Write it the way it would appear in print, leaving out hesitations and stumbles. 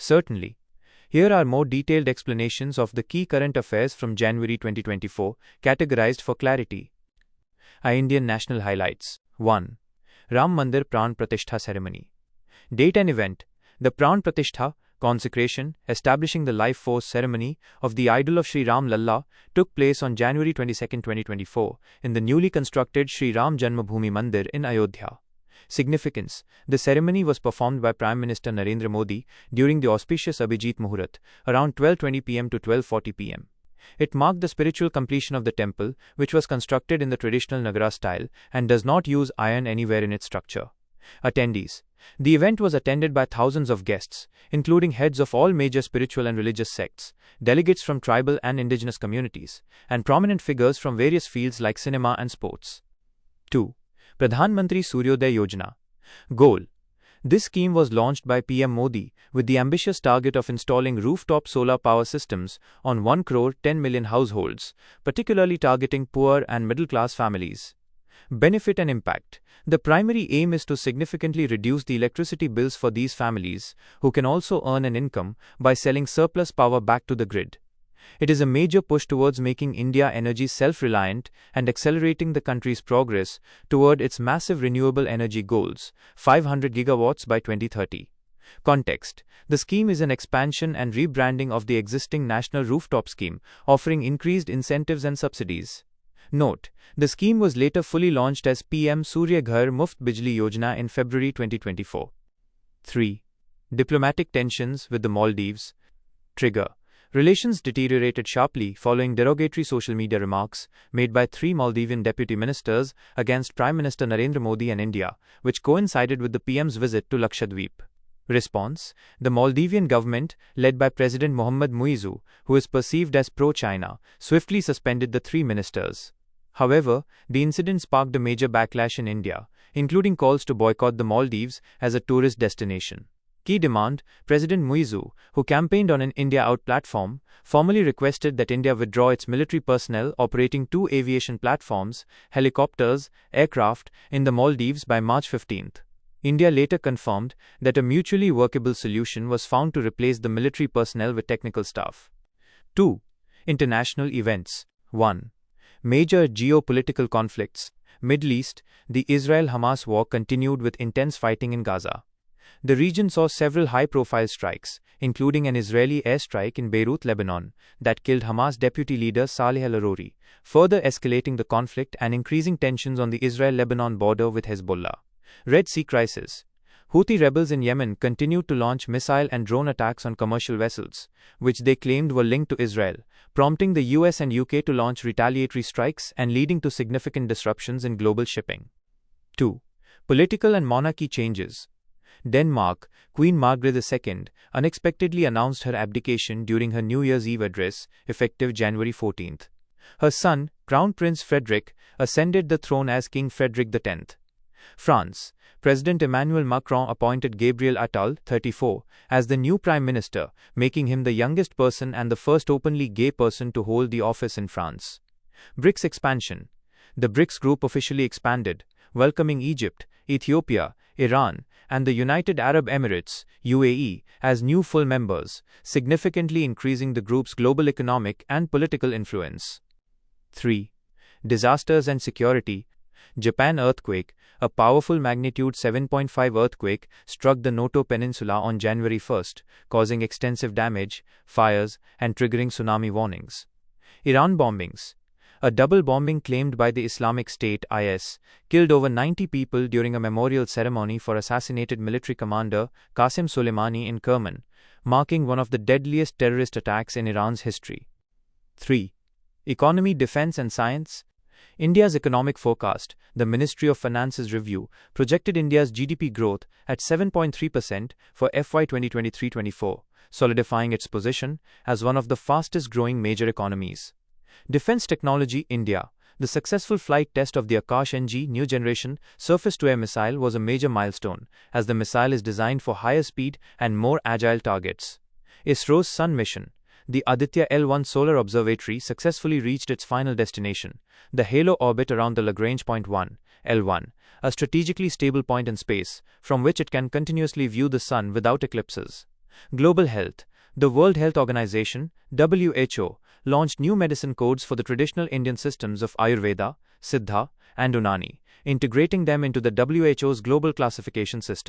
Certainly. Here are more detailed explanations of the key current affairs from January 2024, categorized for clarity. Indian national highlights. 1. Ram Mandir Pran Pratishtha Ceremony. Date and event. The Pran Pratishtha, consecration, establishing the life force ceremony of the idol of Sri Ram Lalla took place on January 22, 2024, in the newly constructed Sri Ram Janmabhoomi Mandir in Ayodhya. Significance. The ceremony was performed by Prime Minister Narendra Modi during the auspicious Abhijit Muhurat, around 12:20 pm to 12:40 pm. It marked the spiritual completion of the temple, which was constructed in the traditional Nagara style and does not use iron anywhere in its structure. Attendees. The event was attended by thousands of guests, including heads of all major spiritual and religious sects, delegates from tribal and indigenous communities, and prominent figures from various fields like cinema and sports. 2. Pradhan Mantri Suryodaya Yojana. Goal. This scheme was launched by PM Modi with the ambitious target of installing rooftop solar power systems on 1 crore 10 million households, particularly targeting poor and middle-class families. Benefit and impact. The primary aim is to significantly reduce the electricity bills for these families, who can also earn an income by selling surplus power back to the grid. It is a major push towards making India energy self-reliant and accelerating the country's progress toward its massive renewable energy goals, 500 gigawatts by 2030. Context. The scheme is an expansion and rebranding of the existing national rooftop scheme, offering increased incentives and subsidies. Note, the scheme was later fully launched as PM Surya Ghar Muft Bijli Yojana in February 2024. 3. Diplomatic tensions with the Maldives. Trigger. Relations deteriorated sharply following derogatory social media remarks made by 3 Maldivian deputy ministers against Prime Minister Narendra Modi and India, which coincided with the PM's visit to Lakshadweep. Response. The Maldivian government, led by President Mohammad Muizzu, who is perceived as pro-China, swiftly suspended the 3 ministers. However, the incident sparked a major backlash in India, including calls to boycott the Maldives as a tourist destination. Key demand. President Muizzu, who campaigned on an India Out platform, formally requested that India withdraw its military personnel operating 2 aviation platforms, helicopters, aircraft, in the Maldives by March 15. India later confirmed that a mutually workable solution was found to replace the military personnel with technical staff. 2. International events. 1. Major geopolitical conflicts. Middle East. The Israel-Hamas war continued with intense fighting in Gaza. The region saw several high-profile strikes, including an Israeli airstrike in Beirut, Lebanon, that killed Hamas deputy leader Saleh al-Aruri, further escalating the conflict and increasing tensions on the Israel-Lebanon border with Hezbollah. Red Sea crisis. Houthi rebels in Yemen continued to launch missile and drone attacks on commercial vessels, which they claimed were linked to Israel, prompting the US and UK to launch retaliatory strikes and leading to significant disruptions in global shipping. 2. Political and monarchy changes. Denmark, Queen Margaret II, unexpectedly announced her abdication during her New Year's Eve address, effective January 14. Her son, Crown Prince Frederick, ascended the throne as King Frederick X. France. President Emmanuel Macron appointed Gabriel Attal, 34, as the new Prime Minister, making him the youngest person and the first openly gay person to hold the office in France. BRICS expansion. The BRICS group officially expanded, welcoming Egypt, Ethiopia, Iran, and the United Arab Emirates, UAE, as new full members, significantly increasing the group's global economic and political influence. 3. Disasters and security. Japan earthquake. A powerful magnitude 7.5 earthquake struck the Noto Peninsula on January 1, causing extensive damage, fires, and triggering tsunami warnings. Iran bombings. A double bombing claimed by the Islamic State (IS) killed over 90 people during a memorial ceremony for assassinated military commander Qasem Soleimani in Kerman, marking one of the deadliest terrorist attacks in Iran's history. 3. Economy, defense and science. India's economic forecast, the Ministry of Finance's review, projected India's GDP growth at 7.3% for FY 2023-24, solidifying its position as one of the fastest-growing major economies. Defense technology. India. The successful flight test of the Akash NG new generation surface-to-air missile was a major milestone, as the missile is designed for higher speed and more agile targets. ISRO's Sun mission. The Aditya L1 solar observatory successfully reached its final destination, the halo orbit around the Lagrange point 1, L1, a strategically stable point in space, from which it can continuously view the Sun without eclipses. Global health. The World Health Organization, WHO, launched new medicine codes for the traditional Indian systems of Ayurveda, Siddha, and Unani, integrating them into the WHO's global classification system.